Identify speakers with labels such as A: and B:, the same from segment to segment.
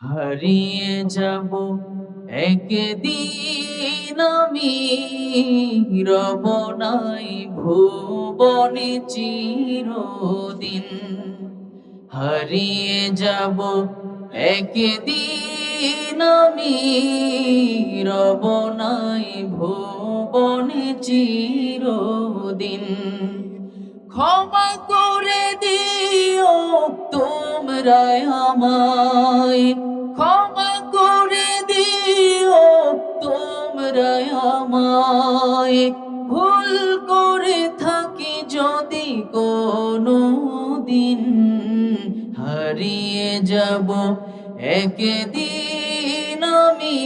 A: হারিয়ে যাব একদিন আমি, রব নাই ভুবনে চিরদিন। হারিয়ে যাব একদিন আমি, রব নাই ভুবনে চিরদিন। ক্ষমা করে দিও তোমরা আমায়, ক্ষমা করে দিও তোমরা আমায়, ভুল করে থাকি যদি কোনো দিন। হারিয়ে যাব একদিন আমি,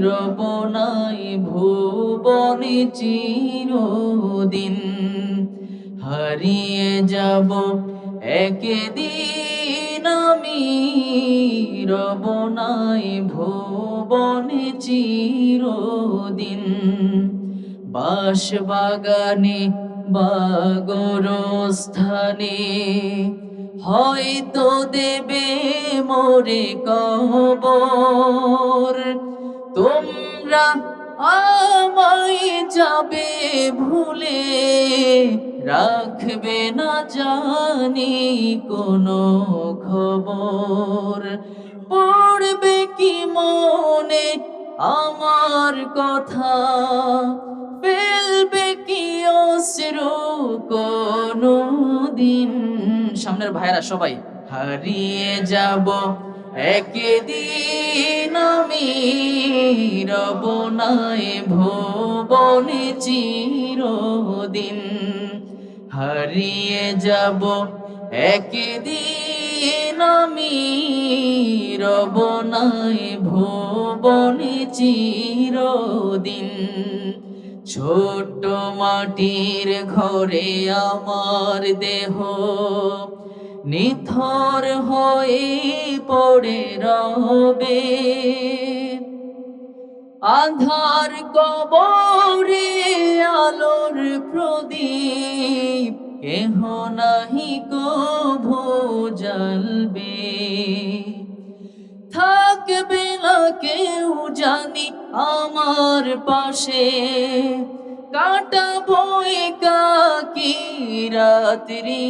A: রব নাই ভুবনে চিরদিন। হারিয়ে যাব একদিন আমি, রব নাই ভুবনে চিরদিন। বাঁশবাগানে বা গোরস্থানে হয়তো দেবে মোরে কবর। তোমরা আমায় যাবে ভুলে, রাখবে না জানি কোনো খবর। পড়বে কি মনে আমার কথা, ফেলবে কি অশ্রু কোনো দিন। সামনের ভাইরা সবাই। হারিয়ে যাব একদিন আমি, রব নাই ভুবনে চিরদিন। হারিয়ে যাব একদিন আমি, রব নাই ভুবনে চিরদিন। ছোট্ট মাটির ঘরে আমার দেহ নিথর হয়ে পড়ে রবে, আধার কবরে আলোর প্রদীপ কেহ নাহি কভু জ্বালবে। থাকবে না কেউ জানি আমার পাশে, কাটাবো একাকী রাত্রি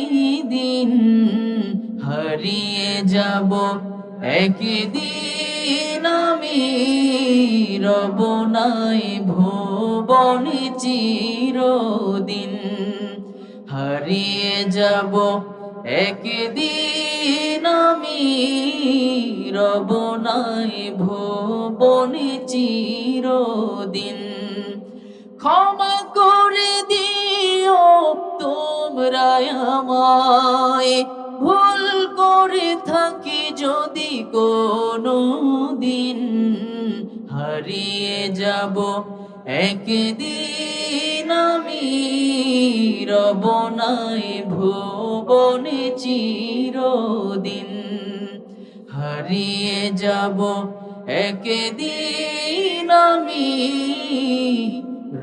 A: দিন। হারিয়ে যাব একদিন আমি, রব নাই ভুবনে চিরদিন। হারিয়ে যাব একদিন আমি, রব নাই ভুবনে চিরদিন। ক্ষমা করে দিও তোমরা আমায়, ভুল করে থাকি যদি কোনো দিন। হারিয়ে যাব একদিন আমি, রব নাই ভুবনে চিরদিন। হারিয়ে যাব একদিন আমি,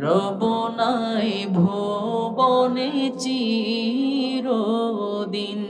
A: রব নাই ভুবনে চিরদিন।